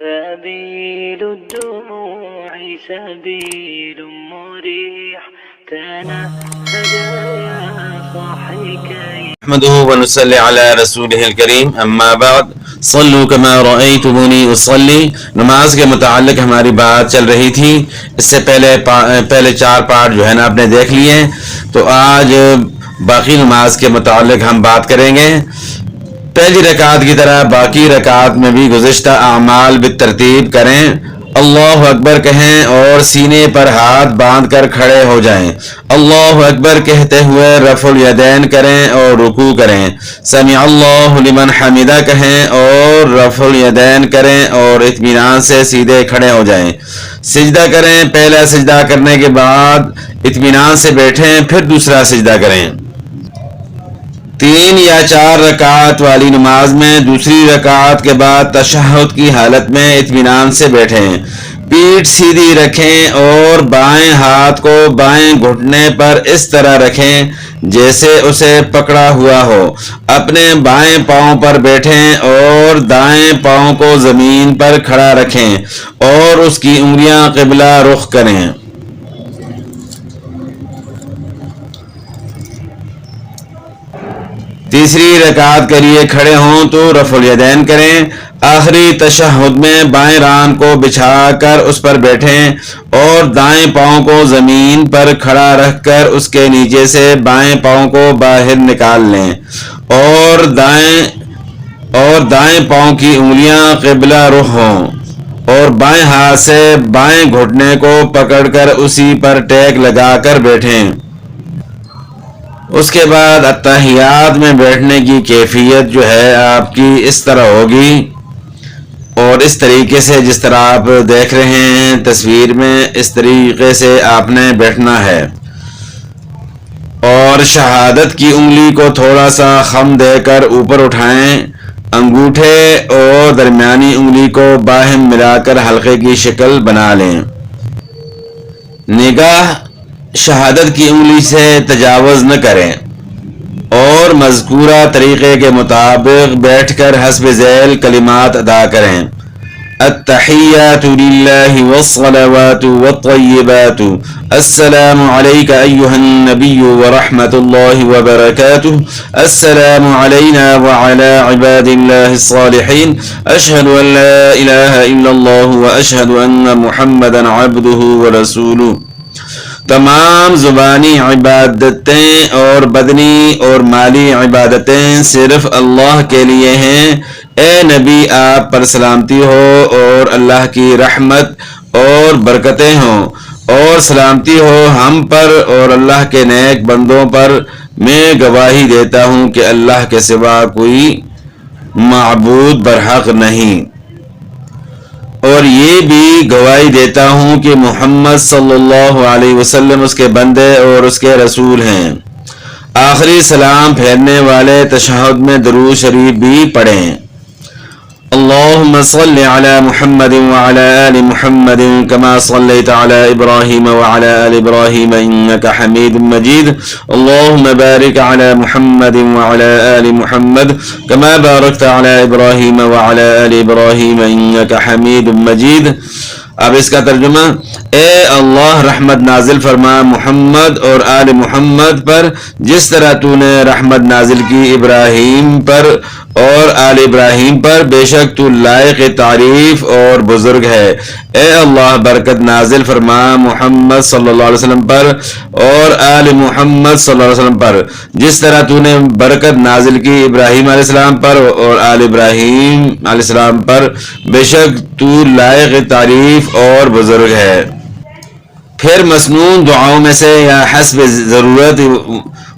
سبيل الدموع سبيل مريح تنهد يا صاحي كي نحمده ونصلي على رسوله الکریم اما بعد صلو کما رأیتمونی اصلی. نماز کے متعلق ہماری بات چل رہی تھی. اس سے پہلے 4 پارٹ جو ہے نا آپ نے دیکھ لیے. تو آج باقی نماز کے متعلق ہم بات کریں گے. پہلی رکعت کی طرح باقی رکعت میں بھی گزشتہ اعمال بالترتیب کریں. اللہ اکبر کہیں اور سینے پر ہاتھ باندھ کر کھڑے ہو جائیں. اللہ اکبر کہتے ہوئے رفع الیدین کریں اور رکوع کریں. سمع اللہ لمن حمدہ کہیں اور رفع الیدین کریں اور اطمینان سے سیدھے کھڑے ہو جائیں. سجدہ کریں. پہلا سجدہ کرنے کے بعد اطمینان سے بیٹھیں، پھر دوسرا سجدہ کریں. 3 یا 4 رکعت والی نماز میں دوسری رکعت کے بعد تشہد کی حالت میں اطمینان سے بیٹھیں. پیٹھ سیدھی رکھیں اور بائیں ہاتھ کو بائیں گھٹنے پر اس طرح رکھیں جیسے اسے پکڑا ہوا ہو. اپنے بائیں پاؤں پر بیٹھیں اور دائیں پاؤں کو زمین پر کھڑا رکھیں اور اس کی انگلیاں قبلہ رخ کریں. تیسری رکعت کے لیے کھڑے ہوں تو رفع الیدین کریں. آخری تشہد میں بائیں ران کو بچھا کر اس پر بیٹھیں اور دائیں پاؤں کو زمین پر کھڑا رکھ کر اس کے نیچے سے بائیں پاؤں کو باہر نکال لیں اور دائیں پاؤں کی انگلیاں قبلہ رخ ہوں اور بائیں ہاتھ سے بائیں گھٹنے کو پکڑ کر اسی پر ٹیک لگا کر بیٹھیں. اس کے بعد اتحیات میں بیٹھنے کی کیفیت جو ہے آپ کی اس طرح ہوگی اور اس طریقے سے جس طرح آپ دیکھ رہے ہیں تصویر میں، اس طریقے سے آپ نے بیٹھنا ہے. اور شہادت کی انگلی کو تھوڑا سا خم دے کر اوپر اٹھائیں. انگوٹھے اور درمیانی انگلی کو باہم ملا کر حلقے کی شکل بنا لیں. نگاہ شہادت کی انگلی سے تجاوز نہ کریں اور مذکورہ طریقے کے مطابق بیٹھ کر حسب ذیل کلمات ادا کریں. التحیات للہ والصلوات والطیبات السلام علیک ایہا النبی ورحمۃ اللہ وبرکاتہ السلام علینا وعلی عباد اللہ الصالحین اشہد ان لا الہ الا اللہ واشہد ان محمدا عبدہ ورسولہ. تمام زبانی عبادتیں اور بدنی اور مالی عبادتیں صرف اللہ کے لیے ہیں. اے نبی آپ پر سلامتی ہو اور اللہ کی رحمت اور برکتیں ہوں اور سلامتی ہو ہم پر اور اللہ کے نیک بندوں پر. میں گواہی دیتا ہوں کہ اللہ کے سوا کوئی معبود برحق نہیں اور یہ بھی گواہی دیتا ہوں کہ محمد صلی اللہ علیہ وسلم اس کے بندے اور اس کے رسول ہیں. آخری سلام پھیرنے والے تشہد میں درود شریف بھی پڑھیں. اللهم صل على محمد وعلى آل محمد كما صليت على إبراهيم وعلى آل إبراهيم إنك حميد مجيد. اللهم بارك على محمد وعلى آل محمد كما باركت على إبراهيم وعلى آل إبراهيم إنك حميد مجيد. اب اس کا ترجمہ: اے اللہ رحمت نازل فرما محمد اور آل محمد پر جس طرح تو نے رحمت نازل کی ابراہیم پر اور آل ابراہیم پر، بے شک تو لائق تعریف اور بزرگ ہے. اے اللہ برکت نازل فرما محمد صلی اللہ علیہ وسلم پر اور آل محمد صلی اللہ علیہ وسلم پر جس طرح تو نے برکت نازل کی ابراہیم علیہ السلام پر اور آل ابراہیم علیہ السلام پر، بے شک تو لائق تعریف اور بزرگ ہے. پھر مسنون دعاؤں میں سے یا حسب ضرورت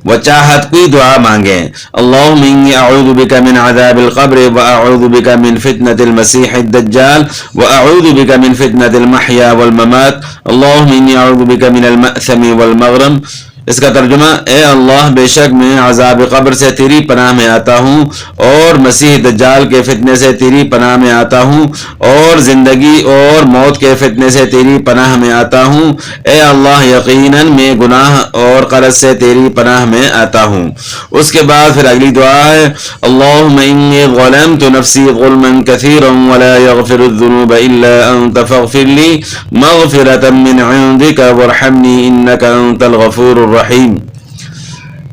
و چاہت کوئی دعا مانگیں. اللہم انی اعوذ بک من عذاب القبر واعوذ بک من فتنة المسیح الدجال واعوذ بک من فتنة المحیا والممات. اللہم انی اعوذ بک من المأثم والمغرم. اس کا ترجمہ: اے اللہ، بے شک میں عذاب قبر سے تیری پناہ میں آتا ہوں، اور مسیح دجال کے فتنے سے تیری پناہ میں آتا ہوں، اور زندگی اور موت کے فتنے سے تیری پناہ میں آتا ہوں۔ اے اللہ، یقیناً میں گناہ اور قرض سے تیری پناہ میں آتا ہوں۔ اس کے بعد پھر اگلی دعا ہے: اللہم انی ظلمت نفسی ظلما کثیرا ولا یغفر الذنوب الا انت فاغفر لی مغفرۃ من عندک وارحمنی انک انت الغفور الرحیم۔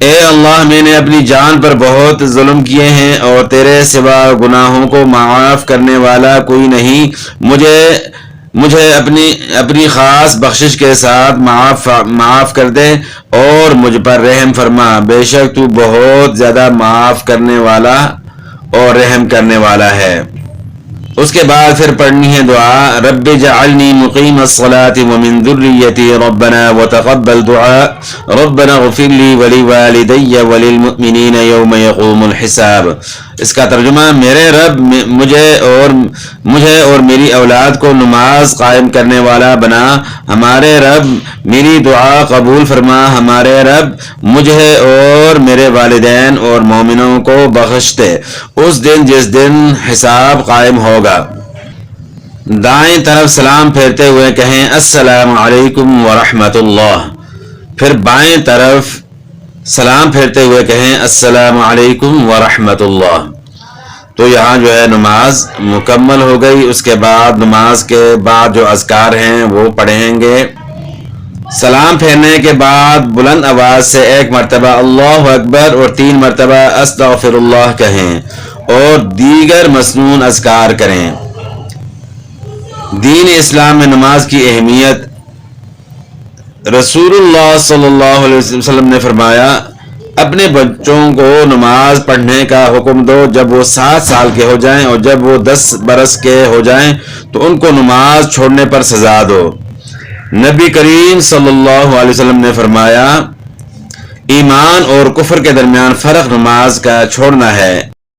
اے اللہ، میں نے اپنی جان پر بہت ظلم کیے ہیں، اور تیرے سوا گناہوں کو معاف کرنے والا کوئی نہیں۔ مجھے اپنی خاص بخشش کے ساتھ معاف کر دے اور مجھ پر رحم فرما، بے شک تو بہت زیادہ معاف کرنے والا اور رحم کرنے والا ہے۔ اس کے بعد پھر پڑھنی ہے دعا: رب جعلنی مقیم الصلاۃ ومن ذریتی ربنا وتقبل دعاء ربنا اغفر لی ولوالدی وللمؤمنین یوم یقوم الحساب۔ اس کا ترجمہ: میرے رب، مجھے اور میری اولاد کو نماز قائم کرنے والا بنا۔ ہمارے رب، میری دعا قبول فرما۔ ہمارے رب، مجھے اور میرے والدین اور مومنوں کو بخش دے اس دن جس دن حساب قائم ہوگا۔ دائیں طرف سلام پھیرتے ہوئے کہیں: السلام علیکم ورحمۃ اللہ۔ پھر بائیں طرف سلام پھیرتے ہوئے کہیں: السلام علیکم ورحمۃ اللہ۔ تو یہاں جو ہے نماز مکمل ہو گئی۔ اس کے بعد نماز کے بعد جو اذکار ہیں وہ پڑھیں گے۔ سلام پھیرنے کے بعد بلند آواز سے 1 مرتبہ اللہ اکبر اور 3 مرتبہ استغفر اللہ کہیں، اور دیگر مسنون اذکار کریں۔ دین اسلام میں نماز کی اہمیت: رسول اللہ صلی اللہ علیہ وسلم نے فرمایا: اپنے بچوں کو نماز پڑھنے کا حکم دو جب وہ 7 سال کے ہو جائیں، اور جب وہ 10 برس کے ہو جائیں تو ان کو نماز چھوڑنے پر سزا دو۔ نبی کریم صلی اللہ علیہ وسلم نے فرمایا: ایمان اور کفر کے درمیان فرق نماز کا چھوڑنا ہے۔